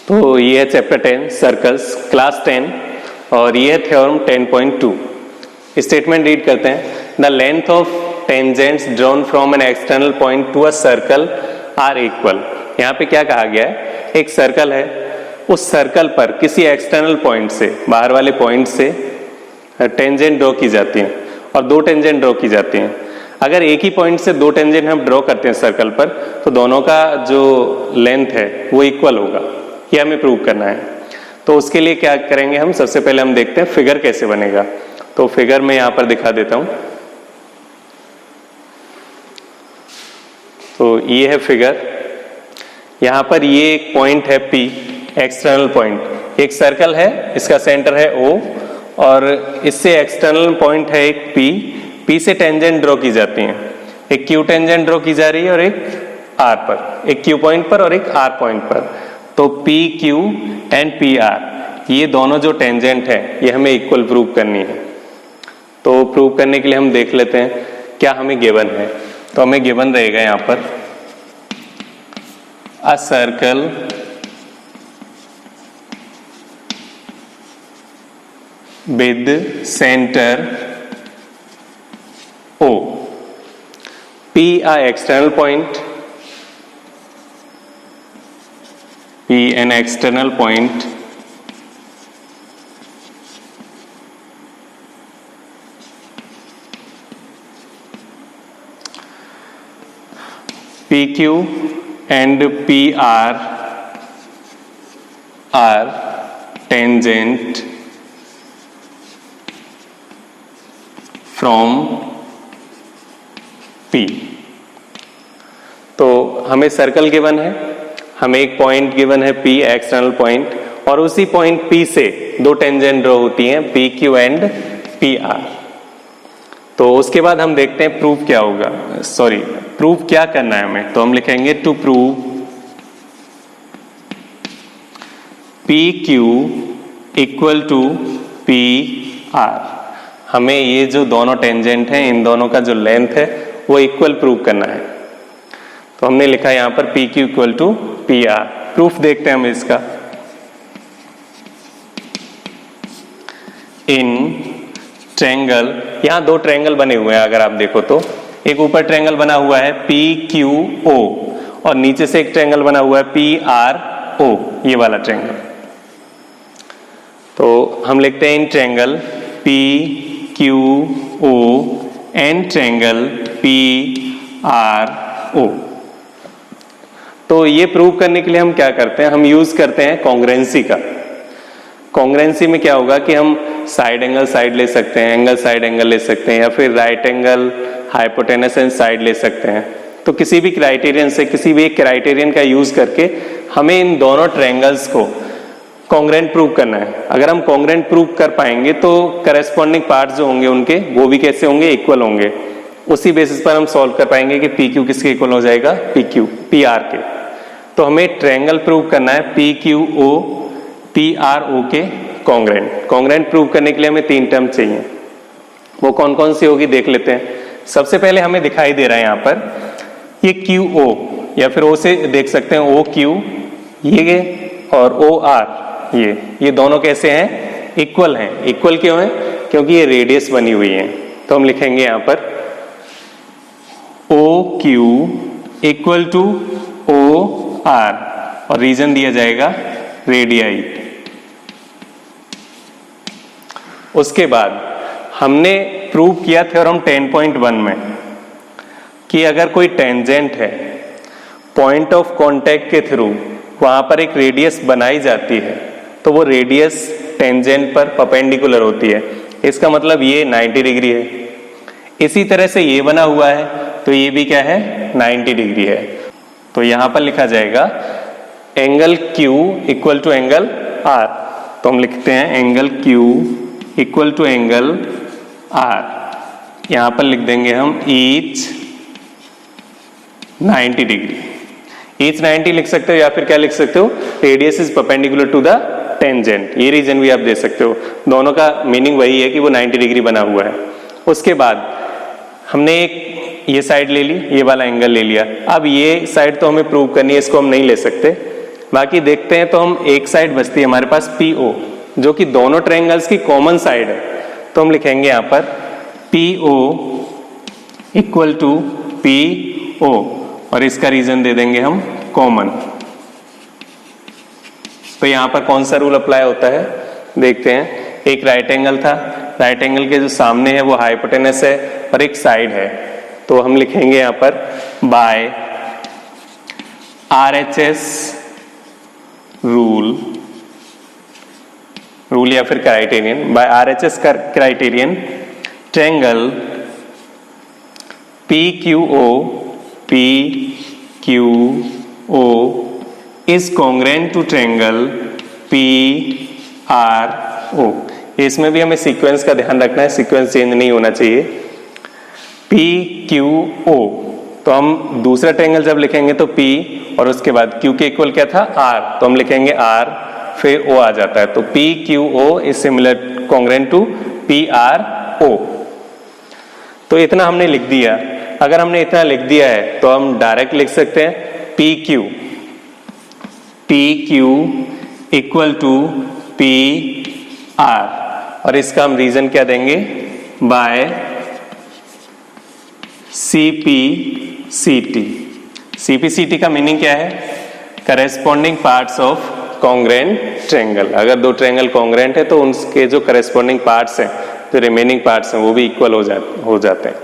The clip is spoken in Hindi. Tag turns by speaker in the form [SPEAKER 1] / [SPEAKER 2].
[SPEAKER 1] तो ये है चैप्टर 10 सर्कल्स क्लास 10 और ये है थ्योरम 10.2। स्टेटमेंट रीड करते हैं। The length of tangents drawn from an external point to a circle are equal. यहाँ पे क्या कहा गया है, एक सर्कल है, उस सर्कल पर किसी एक्सटर्नल पॉइंट से, बाहर वाले पॉइंट से टेंजेंट ड्रॉ की जाती हैं और दो टेंजेंट ड्रॉ की जाती हैं। अगर एक ही पॉइंट से दो टेंजेंट हम ड्रॉ करते हैं सर्कल पर, तो दोनों का जो लेंथ है वो इक्वल होगा, ये हमें प्रूव करना है। तो उसके लिए क्या करेंगे हम, सबसे पहले हम देखते हैं फिगर कैसे बनेगा। तो फिगर में यहाँ पर दिखा देता हूँ। तो ये है फिगर, यहाँ पर ये एक पॉइंट है P, एक्सटर्नल पॉइंट। एक सर्कल है, इसका सेंटर है O और इससे एक्सटर्नल पॉइंट है एक P से टेंजेंट ड्रॉ की जाती हैं। एक Q टेंजेंट ड्रॉ की जा रही है और एक R पर, एक Q पॉइंट पर और एक R पॉइंट पर। तो PQ एंड PR ये दोनों जो टेंजेंट है ये हमें इक्वल प्रूव करनी है। तो प्रूव करने के लिए हम देख लेते हैं क्या हमें गिवन है। तो हमें गिवन रहेगा यहाँ पर a circle with centre O, P a external point, P an external point, PQ and PR are tangent from P। तो हमें सर्कल गिवन है, हमें एक पॉइंट गिवन है P एक्सटर्नल पॉइंट, और उसी पॉइंट P से दो टेंजेंट ड्रॉ होती हैं PQ एंड PR। तो उसके बाद हम देखते हैं प्रूफ क्या होगा, सॉरी प्रूफ क्या करना है हमें। तो हम लिखेंगे to prove PQ equal to PR। हमें ये जो दोनों टेंजेंट हैं, इन दोनों का जो लेंथ है वो इक्वल प्रूव करना है। तो हमने लिखा है यहाँ पर PQ equal to PR। Proof देखते हैं हम इसका। इन ट्रायंगल, यहाँ दो ट्रायंगल बने हुए हैं, अगर आप देखो तो एक ऊपर ट्रायंगल बना हुआ है PQO और नीचे से एक ट्रायंगल बना हुआ है PRO, ये वाला ट्रायंगल। तो हम लिखते हैं in triangle PQO and triangle PRO। तो ये प्रूव करने के लिए हम क्या करते हैं, हम यूज करते हैं कॉन्ग्रुएंसी का। कॉन्ग्रुएंसी में क्या होगा कि हम साइड एंगल साइड ले सकते हैं, एंगल साइड एंगल ले सकते हैं, या फिर right angle hypotenuse and side ले सकते हैं। तो किसी भी क्राइटेरियन से, किसी भी एक क्राइटेरियन का यूज करके हमें इन दोनों ट्रायंगल्स को कॉन्ग्रुएंट प्रूव करना है। अगर हम कॉन्ग्रुएंट प्रूव कर पाएंगे तो करेस्पॉन्डिंग पार्ट्स जो होंगे उनके वो भी कैसे होंगे, इक्वल होंगे। उसी बेसिस पर हम सॉल्व कर पाएंगे कि PQ किसके इक्वल हो जाएगा, PR के। तो हमें ट्रायंगल प्रूव करना है PQO PRO के कॉन्ग्रुएंट। कॉन्ग्रुएंट प्रूव करने के लिए हमें तीन टर्म चाहिए, वो कौन कौन सी होगी देख लेते हैं। सबसे पहले हमें दिखाई दे रहा है यहाँ पर ये QO, या फिर O से देख सकते हैं OQ ये और OR ये दोनों कैसे हैं, इक्वल हैं। इक्वल क्यों हैं, क्योंकि ये रेडियस बनी हुई है। तो हम लिखेंगे यहाँ पर OQ इक्वल टू OR और रीजन दिया जाएगा रेडियाई। उसके बाद हमने प्रूव किया थ्योरम 10.1 में कि अगर कोई टेंजेंट है, पॉइंट ऑफ कांटेक्ट के थ्रू वहां पर एक रेडियस बनाई जाती है, तो वो रेडियस टेंजेंट पर परपेंडिकुलर होती है। इसका मतलब ये 90 डिग्री है। इसी तरह से ये बना हुआ है, तो ये भी क्या है, 90 डिग्री है। तो यहां पर लिखा जाएगा angle Q equal to angle R। तो हम लिखते हैं angle Q equal to angle R। यहां पर लिख देंगे हम ईच 90 डिग्री। ईच 90 लिख सकते हो, या फिर क्या लिख सकते हो, radius is perpendicular to the tangent. ये रीजन भी आप दे सकते हो। दोनों का मीनिंग वही है कि वो 90 डिग्री बना हुआ है। उसके बाद हमने एक ये साइड ले ली, ये वाला एंगल ले लिया। अब ये साइड तो हमें प्रूव करनी है, इसको हम नहीं ले सकते। बाकी देखते हैं तो हम एक साइड बचती है हमारे पास PO, जो कि दोनों ट्रायंगल्स की कॉमन साइड है। तो हम लिखेंगे यहां पर PO इक्वल टू PO और इसका रीजन दे देंगे हम कॉमन। तो यहां पर कौन सा रूल अप्लाई होता है देखते हैं। एक राइट एंगल था, राइट एंगल के जो सामने है वो हाइपोटेनस है और एक साइड है, तो हम लिखेंगे यहां पर बाय RHS रूल या फिर criterion, by RHS criterion triangle PQO is congruent to triangle PRO। इसमें भी हमें सीक्वेंस का ध्यान रखना है, सीक्वेंस चेंज नहीं होना चाहिए। PQO, तो हम दूसरा ट्रायंगल जब लिखेंगे तो P और उसके बाद Q के इक्वल क्या था R, तो हम लिखेंगे R फिर O आ जाता है, तो PQO is similar congruent to PRO। तो इतना हमने लिख दिया। अगर हमने इतना लिख दिया है तो हम डायरेक्ट लिख सकते हैं PQ इक्वल टू PR और इसका हम रीजन क्या देंगे बाय CPCT का मीनिंग क्या है, corresponding parts of congruent triangle. अगर दो ट्रायंगल कॉन्ग्रुएंट है तो उनके जो करेस्पॉन्डिंग पार्ट्स हैं, जो रिमेनिंग पार्ट्स हैं वो भी इक्वल हो जाते हैं।